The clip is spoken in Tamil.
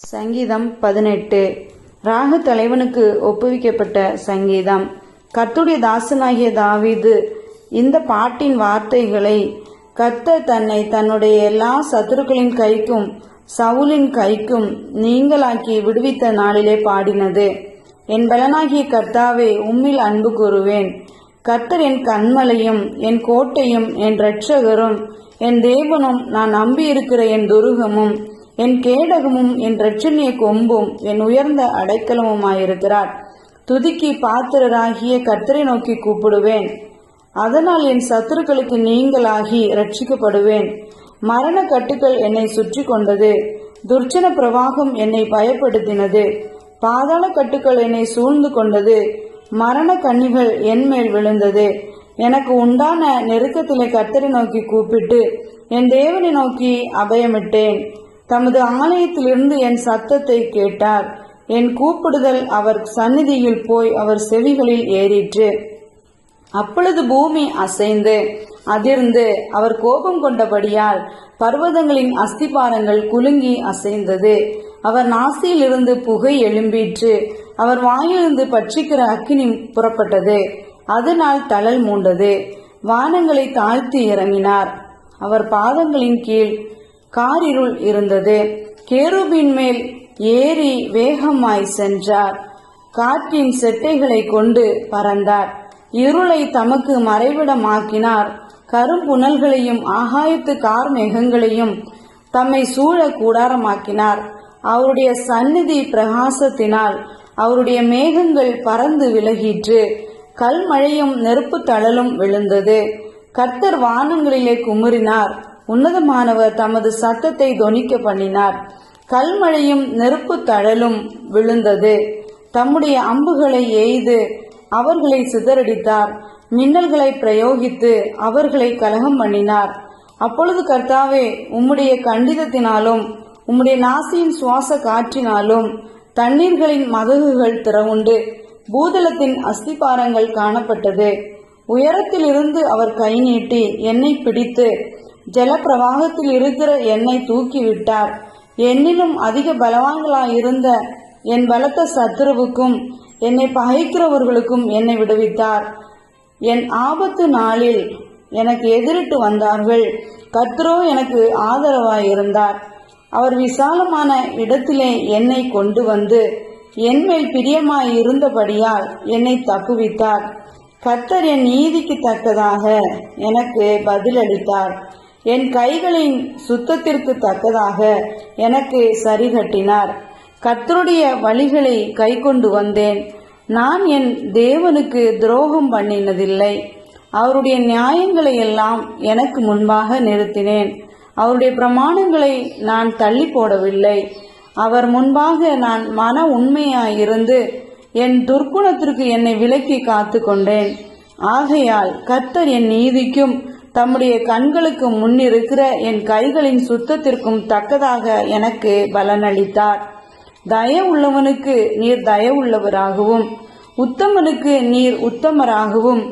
சங்கீதம் 18. ராக தலைவனுக்கு ஒப்புவிக்கப்பட்ட சங்கீதம். கர்த்தருடைய தாசனாகிய தாவீது இந்த பாட்டின் வார்த்தைகளை கர்த்தர் தன்னை தன்னுடைய எல்லா சத்துருக்களின் கைக்கும் சவுலின் கைக்கும் நீங்களாக்கி விடுவித்த நாளிலே பாடினது. என் பலனாகிய கர்த்தாவே, உம்மில் அன்பு கூறுவேன். கர்த்தர் என் கன்மலையும் என் கோட்டையும் என் இரட்சகரும் என் தேவனும் நான் நம்பியிருக்கிற என் துருகமும் என் கேடகமும் என் இரட்சணிய கொம்பும் என் உயர்ந்த அடைக்கலமுமாயிருக்கிறார். துதிக்கு பாத்திரராகிய கர்த்தரை நோக்கி கூப்பிடுவேன். அதனால் என் சத்துருக்களுக்கு நீங்களாகி ரட்சிக்கப்படுவேன். மரண கட்டுக்கள் என்னை சுற்றி கொண்டது. துர்ச்சன பிரவாகம் என்னை பயப்படுத்தினது. பாதாள கட்டுக்கள் என்னை சூழ்ந்து கொண்டது. மரண கண்ணிகள் என் மேல் விழுந்தது. எனக்கு உண்டான நெருக்கத்திலே கர்த்தரை நோக்கி கூப்பிட்டு என் தேவனை நோக்கி அபயமிட்டேன். தமது ஆலயத்திலிருந்து என் சத்தத்தை கேட்டார். என் கூப்பிடுதல் அவர் சந்நிதியில் போய் அவர் செவிகளில் ஏறிற்று. அப்பொழுது பூமி அசைந்து அதிர்ந்து அவர் கோபம் கொண்டபடியால் பர்வதங்களின் அஸ்திபாரங்கள் குலுங்கி அசைந்தது. அவர் நாசியிலிருந்து புகை எழும்பிற்று. அவர் வாயிலிருந்து பட்சிக்கிற அக்கினி புறப்பட்டது. அதனால் தழல் மூண்டது. வானங்களை தாழ்த்தி இறங்கினார். அவர் பாதங்களின் கீழ் காரிருள் இருந்தது. கேருபின் மேல் ஏறி வேகமாய் சென்றார். காற்றின் செட்டைகளை கொண்டு பறந்தார். இருளை தமக்கு மறைவிடமாக்கினார். கரும்புணல்களையும் ஆகாயத்து கார் மேகங்களையும் தம்மை சூழ கூடாரமாக்கினார். அவருடைய சந்நிதி பிரகாசத்தினால் அவருடைய மேகங்கள் பறந்து விலகிற்று. கல்மழையும் நெருப்பு தழலும் விழுந்தது. கர்த்தர் வானங்களிலே குமுறினார். உன்னதமானவர் தமது சத்தத்தை தொனிக்க பண்ணினார். கல்மழையும் நெருப்பு தழலும் விழுந்தது. தம்முடைய அம்புகளை எய்து அவர்களை சிதறடித்தார். மின்னல்களை பிரயோகித்து அவர்களை கலகம் பண்ணினார். அப்பொழுது கர்த்தாவே, உம்முடைய கண்டிதத்தினாலும் உம்முடைய நாசியின் சுவாச காற்றினாலும் தண்ணீர்களின் மதகுகள் திறவுண்டு பூதலத்தின் அஸ்திபாரங்கள் காணப்பட்டது. உயரத்திலிருந்து அவர் கை நீட்டி என்னை பிடித்து ஜலப்பிரவாகத்தில் இருக்கிற என்னை தூக்கிவிட்டார். என்னிலும் அதிக பலவான்களாயிருந்த என் பலத்த சத்துருவுக்கும் என்னை பகைக்கிறவர்களுக்கும் என்னை விடுவித்தார். என் ஆபத்து நாளில் எனக்கு எதிரிட்டு வந்தார்கள். கர்த்தரோ எனக்கு ஆதரவாயிருந்தார். அவர் விசாலமான இடத்திலே என்னை கொண்டு வந்து என் மேல் பிரியமாயிருந்தபடியால் என்னை தப்புவித்தார். கர்த்தர் என் நீதிக்கு தக்கதாக எனக்கு பதிலளித்தார். என் கைகளின் சுத்தத்திற்கு தக்கதாக எனக்கு சரிகட்டினார். கர்த்தருடைய வழிகளை கை கொண்டு வந்தேன். நான் என் தேவனுக்கு துரோகம் பண்ணினதில்லை. அவருடைய நியாயங்களை எல்லாம் எனக்கு முன்பாக நிறுத்தினேன். அவருடைய பிரமாணங்களை நான் தள்ளி போடவில்லை. அவர் முன்பாக நான் மன உண்மையாயிருந்து என் துர்க்குணத்திற்கு என்னை விலக்கி காத்து கொண்டேன். ஆகையால் கர்த்தர் என் நீதிக்கும் தம்முடைய கண்களுக்கு முன்னிருக்கிற என் கைகளின் சுத்தத்திற்கும் தக்கதாக எனக்கு பலனளித்தார். தயவுள்ளவனுக்கு நீர் தயவுள்ளவராகவும் உத்தமனுக்கு நீர் உத்தமராகவும்